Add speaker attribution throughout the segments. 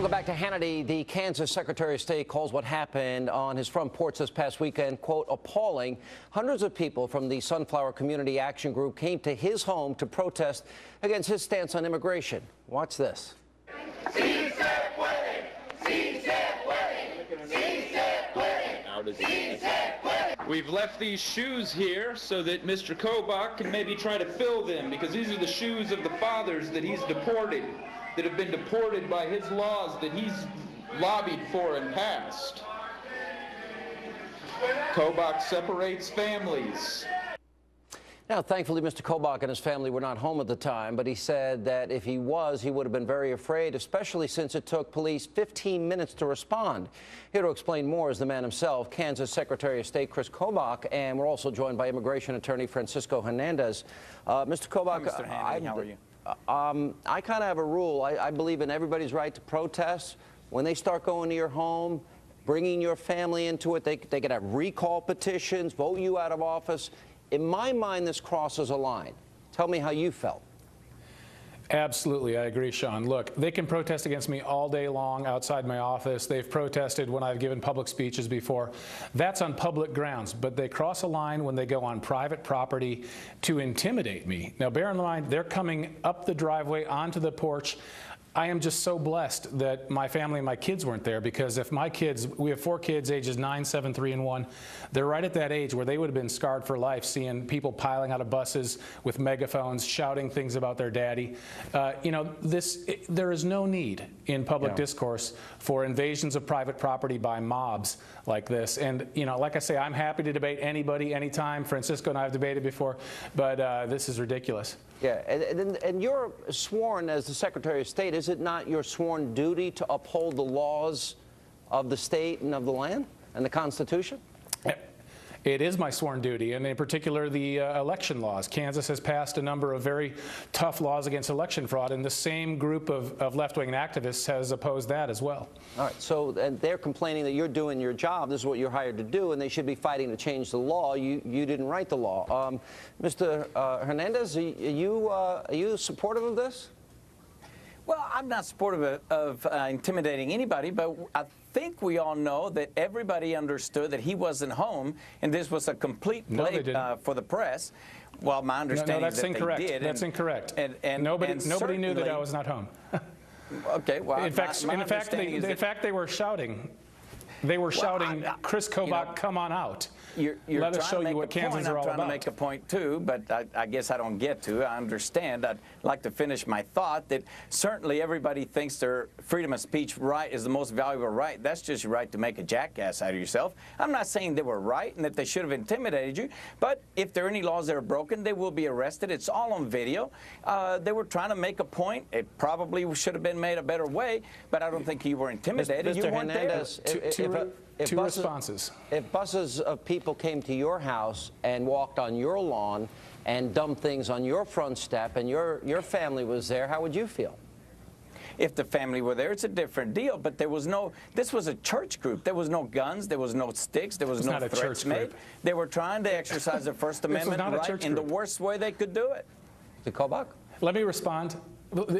Speaker 1: Welcome back to Hannity. The Kansas Secretary of State calls what happened on his front porch this past weekend, quote, appalling. Hundreds of people from the Sunflower Community Action Group came to his home to protest against his stance on immigration. Watch this.
Speaker 2: We've left these shoes here so that Mr. Kobach can maybe try to fill them, because these are the shoes of the fathers that he's deported, that have been deported by his laws that he's lobbied for and passed. Kobach separates families.
Speaker 1: Now, thankfully, Mr. Kobach and his family were not home at the time, but he said that if he was, he would have been very afraid, especially since it took police 15 minutes to respond. Here to explain more is the man himself, Kansas Secretary of State Chris Kobach, and we're also joined by immigration attorney Francisco Hernandez. Mr. Kobach,
Speaker 3: Mr. Hannity, how are you?
Speaker 1: I kind of have a rule. I believe in everybody's right to protest. When they start going to your home, bringing your family into it, they could have recall petitions, vote you out of office. In my mind, this crosses a line. Tell me how you felt.
Speaker 4: Absolutely, I agree, Sean. Look, they can protest against me all day long outside my office. They've protested when I've given public speeches before. That's on public grounds, but they cross a line when they go on private property to intimidate me. Now, bear in mind, they're coming up the driveway onto the porch. I am just so blessed that my family and my kids weren't there, because if my kids, we have 4 kids ages 9, 7, 3, and 1, they're right at that age where they would have been scarred for life seeing people piling out of buses with megaphones, shouting things about their daddy. You know, there is no need in public discourse for invasions of private property by mobs like this. And, you know, like I say, I'm happy to debate anybody, anytime. Francisco and I have debated before, but this is ridiculous.
Speaker 1: Yeah, and you're sworn as the Secretary of State. Is it not your sworn duty to uphold the laws of the state and of the land and the Constitution?
Speaker 4: It is my sworn duty, and in particular the election laws. Kansas has passed a number of very tough laws against election fraud, and the same group of left-wing activists has opposed that as well.
Speaker 1: All right, so and they're complaining that you're doing your job. This is what you're hired to do, and they should be fighting to change the law. You didn't write the law. Mr. Hernandez, are you supportive of this?
Speaker 3: Well, I'm not supportive of intimidating anybody, but I think we all know that everybody understood that he wasn't home, and this was a complete play for the press. Well, my understanding is that
Speaker 4: incorrect.
Speaker 3: They did.
Speaker 4: That's incorrect.
Speaker 3: And
Speaker 4: nobody knew that I was not home.
Speaker 3: Okay. Well,
Speaker 4: in fact, they were shouting. They were shouting, Chris Kobach, come on out. Let us show you what Kansans are all about.
Speaker 3: I'm trying to make a point, too, but I guess I don't get to. I understand. I'd like to finish my thought that certainly everybody thinks their freedom of speech right is the most valuable right. That's just your right to make a jackass out of yourself. I'm not saying they were right and that they should have intimidated you, but if there are any laws that are broken, they will be arrested. It's all on video. They were trying to make a point. It probably should have been made a better way, but I don't think you were intimidated.
Speaker 1: Mr.
Speaker 3: You weren't
Speaker 1: Hernandez,
Speaker 3: there.
Speaker 4: Two responses.
Speaker 1: If buses of people came to your house and walked on your lawn and dumped things on your front step and your family was there, how would you feel?
Speaker 3: If the family were there, it's a different deal. But there was no, this was a church group. There was no guns. There was no sticks. There was no threats made. They were trying to exercise their First Amendment right in the worst way they could do it.
Speaker 1: Mr. Kobach?
Speaker 4: Let me respond.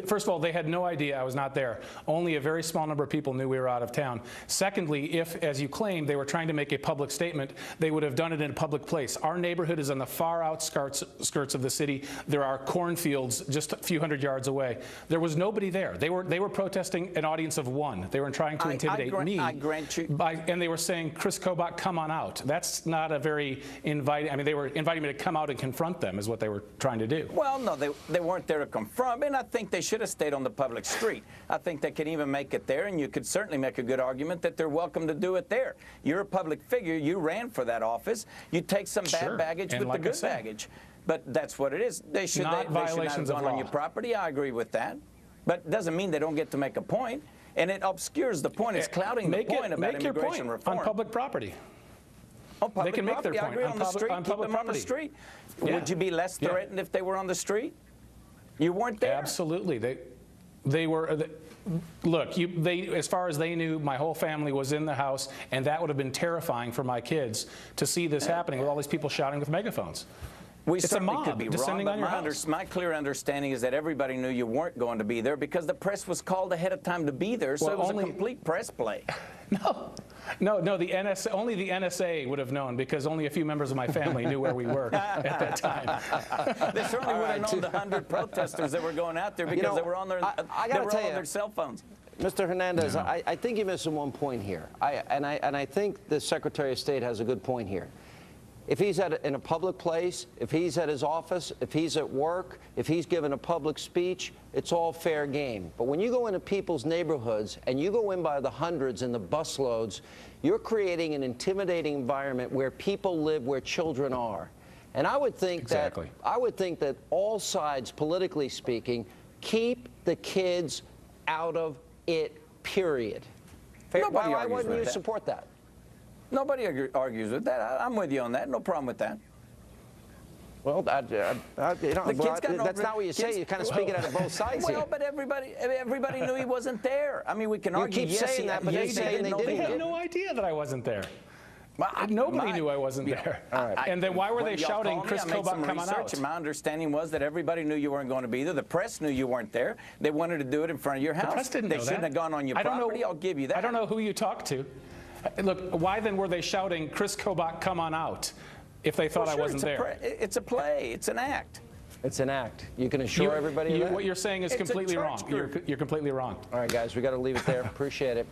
Speaker 4: First of all, they had no idea I was not there. Only a very small number of people knew we were out of town. Secondly, if, as you claim, they were trying to make a public statement, they would have done it in a public place. Our neighborhood is on the far outskirts of the city. There are cornfields just a few hundred yards away. There was nobody there. They were protesting an audience of 1. They were trying to intimidate me.
Speaker 3: I grant you.
Speaker 4: And they were saying, Chris Kobach, come on out. That's not a very inviting. I mean, they were inviting me to come out and confront them is what they were trying to do.
Speaker 3: Well, no, they weren't there to confront, and I think they should have stayed on the public street. I think they could even make it there, and you could certainly make a good argument that they're welcome to do it there. You're a public figure. You ran for that office. You take some bad baggage with the good baggage. But that's what it is. They should not have gone on your property. I agree with that. But it doesn't mean they don't get to make a point, and it obscures the point. It's clouding the point about immigration reform.
Speaker 4: On public property.
Speaker 3: They
Speaker 4: can make their point.
Speaker 3: I agree on the street. Keep them on the street. Would you be less threatened if they were on the street? You weren't there.
Speaker 4: Absolutely. They were. Look, as far as they knew, my whole family was in the house, and that would have been terrifying for my kids to see this happening with all these people shouting with megaphones.
Speaker 3: We
Speaker 4: It's a
Speaker 3: certainly
Speaker 4: mob
Speaker 3: could be wrong,
Speaker 4: descending
Speaker 3: but
Speaker 4: on your house.
Speaker 3: my clear understanding is that everybody knew you weren't going to be there because the press was called ahead of time to be there, so
Speaker 4: Well,
Speaker 3: it was
Speaker 4: only-
Speaker 3: a complete press play.
Speaker 4: No, the NSA, only the NSA would have known because only a few members of my family knew where we were at that time.
Speaker 3: They certainly would have known the 100 protesters that were going out there because
Speaker 1: know,
Speaker 3: they were on their,
Speaker 1: I
Speaker 3: they
Speaker 1: gotta
Speaker 3: were
Speaker 1: tell
Speaker 3: all on
Speaker 1: you,
Speaker 3: their cell phones.
Speaker 1: Mr. Hernandez, I think you're missing one point here. I think the Secretary of State has a good point here. If he's in a public place, if he's at his office, if he's at work, if he's giving a public speech, it's all fair game. But when you go into people's neighborhoods and you go in by the hundreds and the busloads, you're creating an intimidating environment where people live, where children are. And I would think that all sides, politically speaking, keep the kids out of it, period.
Speaker 3: Nobody
Speaker 1: Why
Speaker 3: argues
Speaker 1: wouldn't
Speaker 3: with
Speaker 1: you
Speaker 3: that.
Speaker 1: support that?
Speaker 3: Nobody argues with that. I'm with you on that. No problem with that.
Speaker 1: Well, that's not what you say.
Speaker 3: kids-
Speaker 1: You're kind of speaking out of both sides here.
Speaker 3: Well, but everybody knew he wasn't there. I mean, we can argue.
Speaker 1: keep
Speaker 3: yes,
Speaker 1: saying that, but
Speaker 3: yes,
Speaker 1: they say
Speaker 3: didn't
Speaker 1: they
Speaker 3: know
Speaker 1: didn't.
Speaker 4: They
Speaker 3: he
Speaker 4: had
Speaker 3: did.
Speaker 4: no idea that I wasn't there.
Speaker 3: Well,
Speaker 4: Nobody knew I wasn't there. And then why were they
Speaker 3: y'all
Speaker 4: shouting,
Speaker 3: called me,
Speaker 4: Chris
Speaker 3: I made some
Speaker 4: Kobach, come on
Speaker 3: research,
Speaker 4: out?
Speaker 3: and my understanding was that everybody knew you weren't going to be there. The press knew you weren't there. They wanted to do it in front of your house.
Speaker 4: The press didn't
Speaker 3: they
Speaker 4: know
Speaker 3: shouldn't
Speaker 4: that.
Speaker 3: have gone on your property. I'll give you that.
Speaker 4: I don't know who you talked to. Look, why then were they shouting, Chris Kobach, come on out, if they thought
Speaker 3: Well,
Speaker 4: I
Speaker 3: sure,
Speaker 4: wasn't there?
Speaker 3: It's a play. It's an act.
Speaker 1: It's an act. You can assure everybody of that?
Speaker 4: What you're saying is
Speaker 3: It's a
Speaker 4: completely wrong.
Speaker 3: church group.
Speaker 4: You're completely wrong.
Speaker 1: All right, guys, we got to leave it there. Appreciate it.